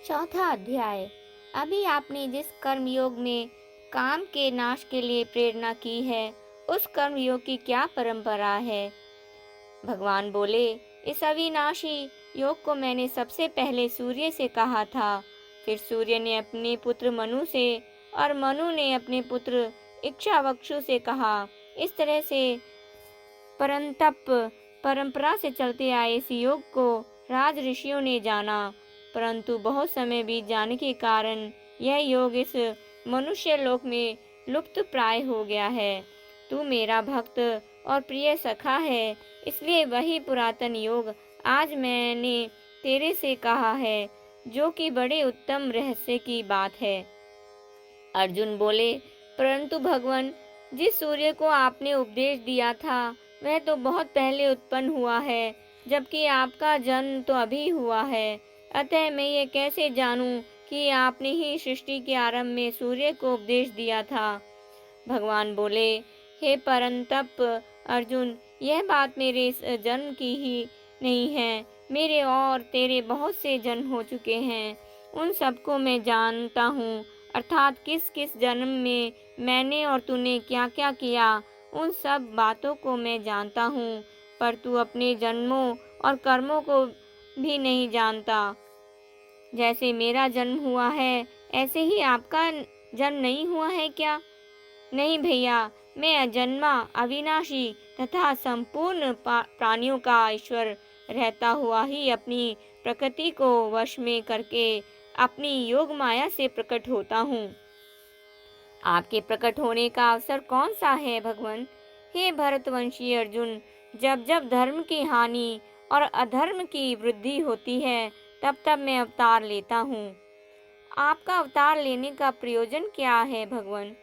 चौथा अध्याय। अभी आपने जिस कर्मयोग में काम के नाश के लिए प्रेरणा की है, उस कर्मयोग की क्या परंपरा है? भगवान बोले, इस अविनाशी योग को मैंने सबसे पहले सूर्य से कहा था, फिर सूर्य ने अपने पुत्र मनु से और मनु ने अपने पुत्र इक्ष्वाकु से कहा। इस तरह से परंतप परंपरा से चलते आए इस योग को राज ऋषियों ने जाना, परंतु बहुत समय बीत जाने के कारण यह योग इस मनुष्य लोक में लुप्त प्राय हो गया है। तू मेरा भक्त और प्रिय सखा है, इसलिए वही पुरातन योग आज मैंने तेरे से कहा है, जो कि बड़े उत्तम रहस्य की बात है। अर्जुन बोले, परंतु भगवान, जिस सूर्य को आपने उपदेश दिया था वह तो बहुत पहले उत्पन्न हुआ है, जबकि आपका जन्म तो अभी हुआ है। अतः मैं ये कैसे जानूं कि आपने ही सृष्टि के आरंभ में सूर्य को उपदेश दिया था? भगवान बोले, हे परंतप अर्जुन, यह बात मेरे इस जन्म की ही नहीं है। मेरे और तेरे बहुत से जन्म हो चुके हैं, उन सबको मैं जानता हूँ। अर्थात किस किस जन्म में मैंने और तूने क्या क्या किया, उन सब बातों को मैं जानता हूँ, पर तू अपने जन्मों और कर्मों को भी नहीं जानता। जैसे मेरा जन्म हुआ है, ऐसे ही आपका जन्म नहीं हुआ है क्या? नहीं भैया, मैं अजन्मा, अविनाशी तथा संपूर्ण प्राणियों का ईश्वर रहता हुआ ही अपनी प्रकृति को वश में करके अपनी योग माया से प्रकट होता हूँ। आपके प्रकट होने का अवसर कौन सा है भगवान? हे भरतवंशी अर्जुन, जब जब धर्म की हानि और अधर्म की वृद्धि होती है, तब तब मैं अवतार लेता हूँ। आपका अवतार लेने का प्रयोजन क्या है भगवान?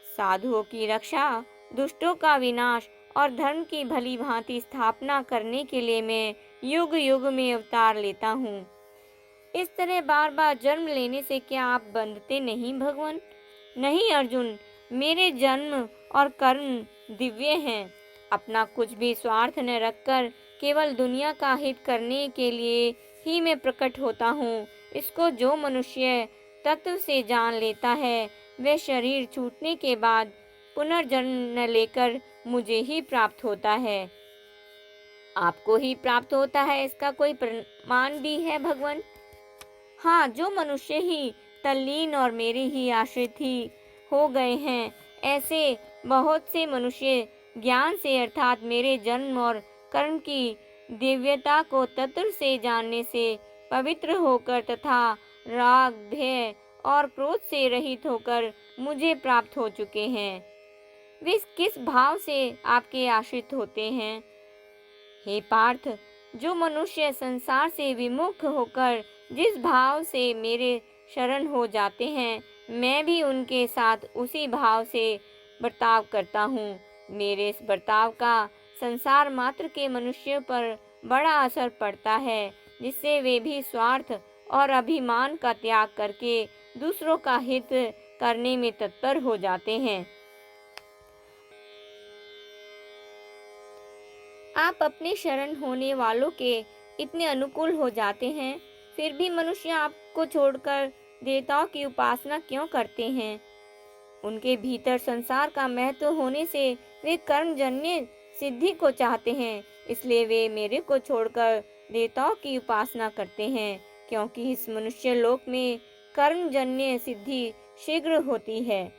साधुओं की रक्षा, दुष्टों का विनाश और धर्म की भली भांति स्थापना करने के लिए मैं युग युग में अवतार लेता हूँ। इस तरह बार बार जन्म लेने से क्या आप बंधते नहीं भगवान? नहीं अर्जुन, मेरे जन्म और कर्म दिव्य हैं। अपना कुछ भी स्वार्थ न रखकर केवल दुनिया का हित करने के लिए ही मैं प्रकट होता हूँ। इसको जो मनुष्य तत्व से जान लेता है, वह शरीर छूटने के बाद पुनर्जन्म न लेकर मुझे ही प्राप्त होता है। आपको ही प्राप्त होता है, इसका कोई प्रमाण भी है भगवान? हाँ, जो मनुष्य ही तल्लीन और मेरे ही आश्रित ही हो गए हैं, ऐसे बहुत से मनुष्य ज्ञान से अर्थात मेरे जन्म और कर्म की दिव्यता को तत्व से जानने से पवित्र होकर तथा राग, भय और क्रोध से रहित होकर मुझे प्राप्त हो चुके हैं। वे किस भाव से आपके आश्रित होते हैं? हे पार्थ, जो मनुष्य संसार से विमुख होकर जिस भाव से मेरे शरण हो जाते हैं, मैं भी उनके साथ उसी भाव से बर्ताव करता हूँ। मेरे इस बर्ताव का संसार मात्र के मनुष्यों पर बड़ा असर पड़ता है, जिससे वे भी स्वार्थ और अभिमान का त्याग करके दूसरों का हित करने में तत्पर हो जाते हैं। आप अपने शरण होने वालों के इतने अनुकूल हो जाते हैं, फिर भी मनुष्य आपको छोड़कर देवताओं की उपासना क्यों करते हैं? उनके भीतर संसार का महत्व होने से वे कर्मजन्य सिद्धि को चाहते हैं, इसलिए वे मेरे को छोड़कर देवताओं की उपासना करते हैं, क्योंकि इस मनुष्य लोक में कर्मजन्य सिद्धि शीघ्र होती है।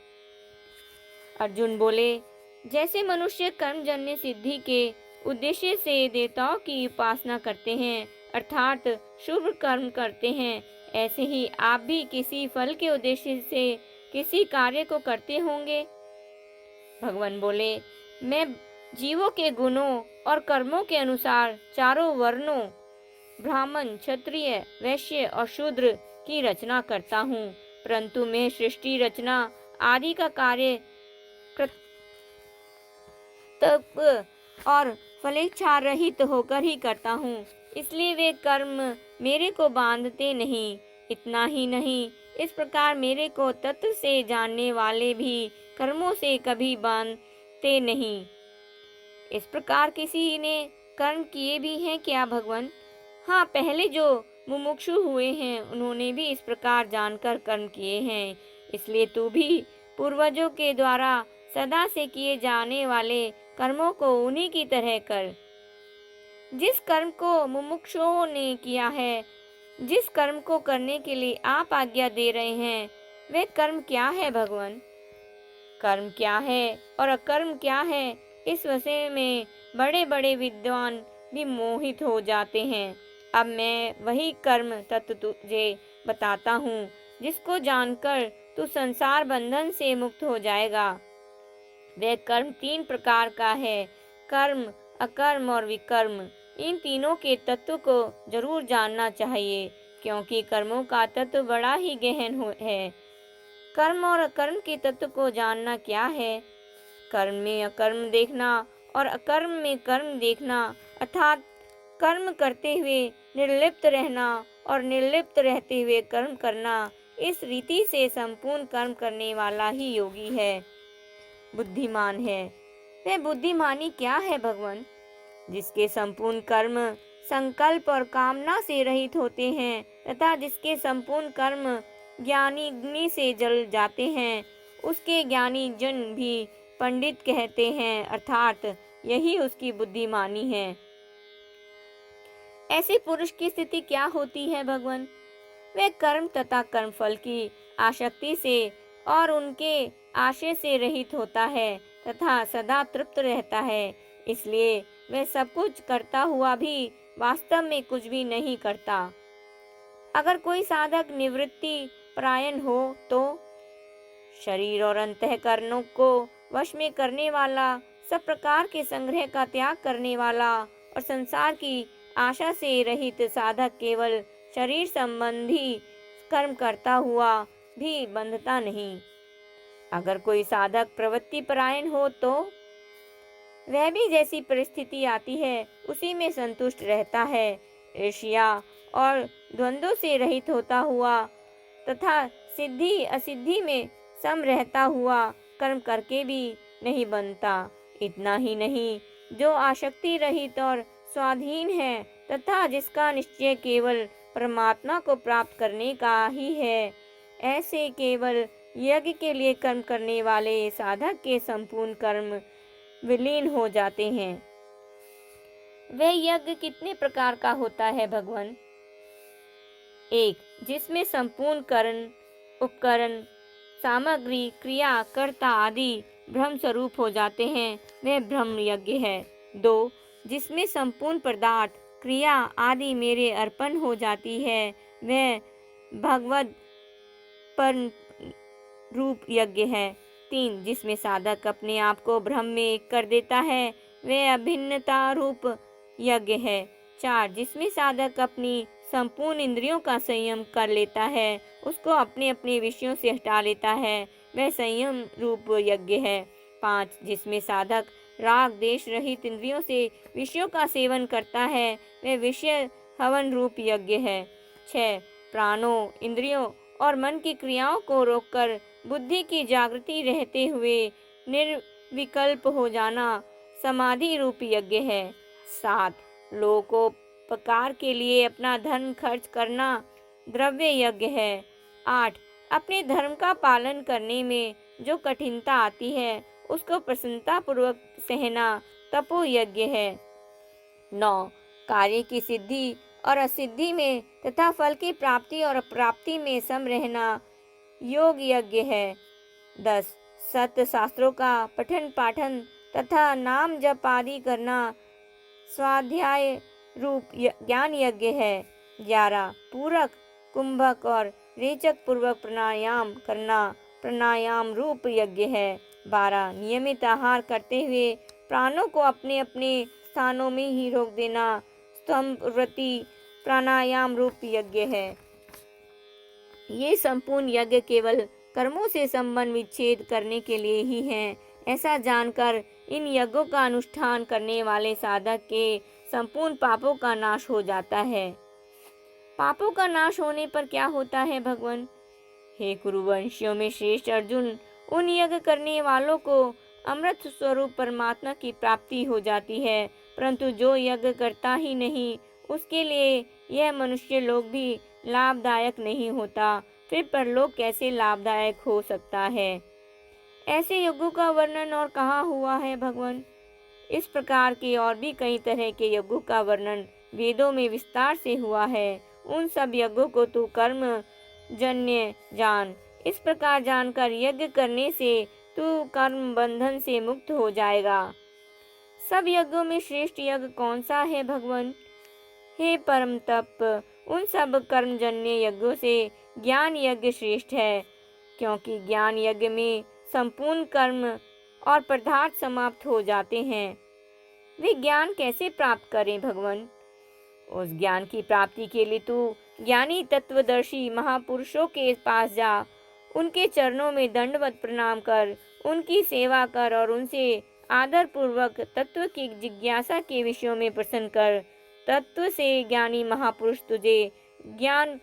अर्जुन बोले, जैसे मनुष्य कर्मजन्य सिद्धि के उद्देश्य से देवताओं की उपासना करते हैं, अर्थात शुभ कर्म करते हैं, ऐसे ही आप भी किसी फल के उद्देश्य से किसी कार्य को करते होंगे। भगवान बोले, मैं जीवों के गुणों और कर्मों के अनुसार चारों वर्णों ब्राह्मण, क्षत्रिय, वैश्य और शूद्र की रचना करता हूँ, परंतु मैं सृष्टि रचना आदि का कार्य कर्तव्य और फलेच्छा रहित होकर ही करता हूँ, इसलिए वे कर्म मेरे को बांधते नहीं। इतना ही नहीं, इस प्रकार मेरे को तत्व से जानने वाले भी कर्मों से कभी बांधते नहीं। इस प्रकार किसी ने कर्म किए भी हैं क्या भगवान? हाँ, पहले जो मुमुक्षु हुए हैं उन्होंने भी इस प्रकार जानकर कर्म किए हैं। इसलिए तू भी पूर्वजों के द्वारा सदा से किए जाने वाले कर्मों को उन्हीं की तरह कर। जिस कर्म को मुमुक्षुओं ने किया है, जिस कर्म को करने के लिए आप आज्ञा दे रहे हैं, वे कर्म क्या है भगवान? कर्म क्या है और अकर्म क्या है, इस विषय में बड़े बड़े विद्वान भी मोहित हो जाते हैं। अब मैं वही कर्म तत्व तुझे बताता हूँ, जिसको जानकर तू संसार बंधन से मुक्त हो जाएगा। वह कर्म 3 प्रकार का है, कर्म, अकर्म और विकर्म। इन तीनों के तत्व को जरूर जानना चाहिए, क्योंकि कर्मों का तत्व बड़ा ही गहन है। कर्म और अकर्म के तत्व को जानना क्या है? कर्म में अकर्म देखना और अकर्म में कर्म देखना, अर्थात कर्म करते हुए निर्लिप्त रहना और निर्लिप्त रहते हुए कर्म करना। इस रीति से संपूर्ण कर्म करने वाला ही योगी है, बुद्धिमान है। वह बुद्धिमानी क्या है भगवान? जिसके संपूर्ण कर्म संकल्प और कामना से रहित होते हैं तथा जिसके संपूर्ण कर्म ज्ञानी अग्नि से जल जाते हैं, उसके ज्ञानी जन भी पंडित कहते हैं, अर्थात यही उसकी बुद्धिमानी है। ऐसे पुरुष की स्थिति क्या होती है भगवान? वह कर्म तथा कर्मफल की आसक्ति से और उनके आशय से रहित होता है तथा सदा तृप्त रहता है। इसलिए वह सब कुछ करता हुआ भी वास्तव में कुछ भी नहीं करता। अगर कोई साधक निवृत्ति परायण हो तो शरीर और अंतःकरणों को वश में करने वाला, सब प्रकार के संग्रह का त्याग करने वाला और संसार की आशा से रहित साधक केवल शरीर संबंधी कर्म करता हुआ भी बंधता नहीं। अगर कोई साधक प्रवृत्ति परायण हो तो वह भी जैसी परिस्थिति आती है उसी में संतुष्ट रहता है। ईर्ष्या और द्वंद्वों से रहित होता हुआ तथा सिद्धि असिद्धि में सम रहता हुआ कर्म करके भी नहीं बनता। इतना ही नहीं, जो आसक्ति रहित और स्वाधीन है तथा जिसका निश्चय केवल परमात्मा को प्राप्त करने का ही है, ऐसे केवल यज्ञ के लिए कर्म करने वाले साधक के संपूर्ण कर्म विलीन हो जाते हैं। वह यज्ञ कितने प्रकार का होता है भगवान? 1. जिसमें संपूर्ण करण, उपकरण, सामग्री, क्रिया, कर्ता आदि ब्रह्म स्वरूप हो जाते हैं, वह ब्रह्म यज्ञ है। 2. जिसमें संपूर्ण पदार्थ, क्रिया आदि मेरे अर्पण हो जाती है, वह भगवद पर रूप यज्ञ है। 3. जिसमें साधक अपने आप को ब्रह्म में एक कर देता है, वह अभिन्नता रूप यज्ञ है। 4. जिसमें साधक अपनी संपूर्ण इंद्रियों का संयम कर लेता है, उसको अपने अपने विषयों से हटा लेता है, वह संयम रूप यज्ञ है। 5. जिसमें साधक राग देश रहित इंद्रियों से विषयों का सेवन करता है, वह विषय हवन रूप यज्ञ है। 6. प्राणों, इंद्रियों और मन की क्रियाओं को रोककर बुद्धि की जागृति रहते हुए निर्विकल्प हो जाना समाधि रूप यज्ञ है। 7. लोकोपकार के लिए अपना धन खर्च करना द्रव्य यज्ञ है। 8. अपने धर्म का पालन करने में जो कठिनता आती है उसको प्रसन्नता पूर्वक सहना तपो यज्ञ है। 9. कार्य की सिद्धि और असिद्धि में तथा फल की प्राप्ति और अप्राप्ति में सम रहना योग यज्ञ है। 10. सत्य शास्त्रों का पठन पाठन तथा नाम जप आदि करना स्वाध्याय रूप ज्ञान यज्ञ है। 11. पूरक, कुंभक और रेचक पूर्वक प्राणायाम करना प्राणायाम रूप यज्ञ है। 12. नियमित आहार करते हुए प्राणों को अपने अपने स्थानों में ही रोक देना स्तंभवृत्ति प्राणायाम रूप यज्ञ है। ये संपूर्ण यज्ञ केवल कर्मों से संबंध विच्छेद करने के लिए ही हैं। ऐसा जानकर इन यज्ञों का अनुष्ठान करने वाले साधक के संपूर्ण पापों का नाश हो जाता है। पापों का नाश होने पर क्या होता है भगवान? हे कुरुवंशियों में श्रेष्ठ अर्जुन, उन यज्ञ करने वालों को अमृत स्वरूप परमात्मा की प्राप्ति हो जाती है, परंतु जो यज्ञ करता ही नहीं उसके लिए यह मनुष्य लोग भी लाभदायक नहीं होता, फिर परलोक कैसे लाभदायक हो सकता है। ऐसे यज्ञों का वर्णन और कहाँ हुआ है भगवान? इस प्रकार के और भी कई तरह के यज्ञों का वर्णन वेदों में विस्तार से हुआ है। उन सब यज्ञों को तू कर्म जन्य जान। इस प्रकार जानकर यज्ञ करने से तू कर्म बंधन से मुक्त हो जाएगा। सब यज्ञों में श्रेष्ठ यज्ञ कौन सा है भगवान? हे परम तप, उन सब कर्मजन्य यज्ञों से ज्ञान यज्ञ श्रेष्ठ है, क्योंकि ज्ञान यज्ञ में संपूर्ण कर्म और पदार्थ समाप्त हो जाते हैं। वे ज्ञान कैसे प्राप्त करें भगवान? उस ज्ञान की प्राप्ति के लिए तू ज्ञानी तत्वदर्शी महापुरुषों के पास जा, उनके चरणों में दंडवत प्रणाम कर, उनकी सेवा कर और उनसे आदर पूर्वक तत्व की जिज्ञासा के विषयों में प्रश्न कर। तत्व से ज्ञानी महापुरुष तुझे ज्ञान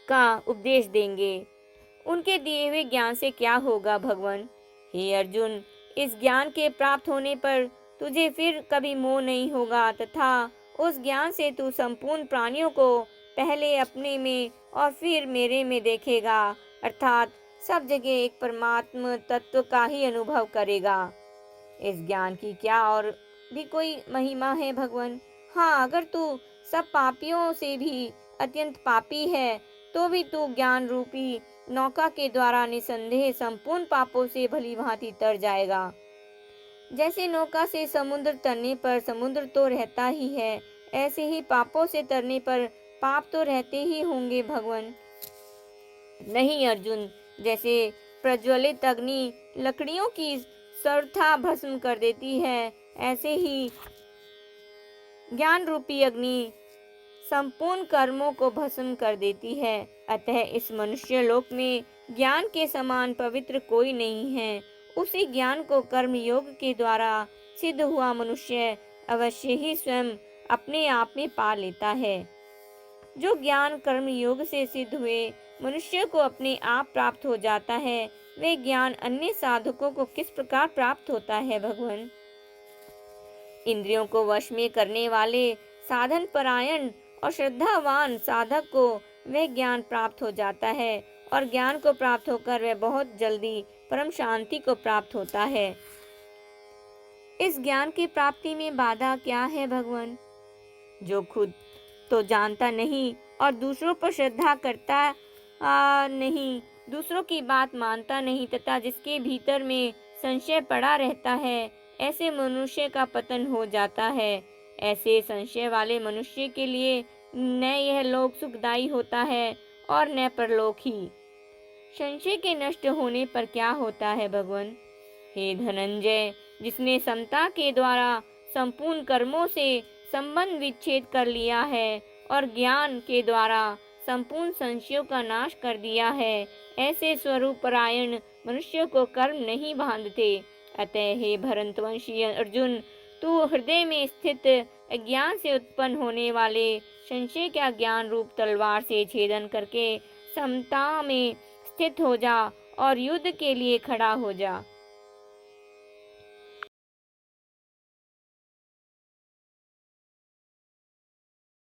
का उपदेश देंगे। उनके दिए हुए ज्ञान से क्या होगा भगवान? हे अर्जुन, इस ज्ञान के प्राप्त होने पर तुझे फिर कभी मोह नहीं होगा तथा उस ज्ञान से तू संपूर्ण प्राणियों को पहले अपने में और फिर मेरे में देखेगा, अर्थात सब जगह एक परमात्म तत्व का ही अनुभव करेगा। इस ज्ञान की क्या और भी कोई महिमा है भगवान? हाँ, अगर तू सब पापियों से भी अत्यंत पापी है तो भी तू ज्ञान रूपी नौका के द्वारा निसंदेह संपूर्ण पापों से भली भांति तर जाएगा। जैसे नौका से समुद्र तरने पर समुद्र तो रहता ही है, ऐसे ही पापों से तरने पर पाप तो रहते ही होंगे भगवान। नहीं अर्जुन, जैसे प्रज्वलित अग्नि लकड़ियों की सर्वथा भस्म कर देती है, ऐसे ही ज्ञान रूपी अग्नि संपूर्ण कर्मों को भस्म कर देती है। अतः इस मनुष्य लोक में ज्ञान के समान पवित्र कोई नहीं है। उसी ज्ञान को कर्म योग के द्वारा सिद्ध हुआ मनुष्य अवश्य ही स्वयं अपने आप में पा लेता है। जो ज्ञान कर्म योग से सिद्ध हुए मनुष्य को अपने आप प्राप्त हो जाता है, वे ज्ञान अन्य साधकों को किस प्रकार प्राप्त होता है भगवान? इंद्रियों को वश में करने वाले साधन परायण और श्रद्धावान साधक को वह ज्ञान प्राप्त हो जाता है और ज्ञान को प्राप्त होकर वह बहुत जल्दी परम शांति को प्राप्त होता है। इस ज्ञान की प्राप्ति में बाधा क्या है भगवान? जो खुद तो जानता नहीं और दूसरों पर श्रद्धा करता नहीं, दूसरों की बात मानता नहीं तथा जिसके भीतर में संशय पड़ा रहता है, ऐसे मनुष्य का पतन हो जाता है। ऐसे संशय वाले मनुष्य के लिए न यह लोक सुखदायी होता है और न परलोक ही। संशय के नष्ट होने पर क्या होता है भगवान? हे धनंजय, जिसने समता के द्वारा संपूर्ण कर्मों से संबंध विच्छेद कर लिया है और ज्ञान के द्वारा संपूर्ण संशयों का नाश कर दिया है, ऐसे स्वरूप परायण मनुष्य को कर्म नहीं बांधते। अतः हे भरतवंशी अर्जुन, तू हृदय में स्थित अज्ञान से उत्पन्न होने वाले संशय का ज्ञान रूप तलवार से छेदन करके समता में स्थित हो जा और युद्ध के लिए खड़ा हो जा।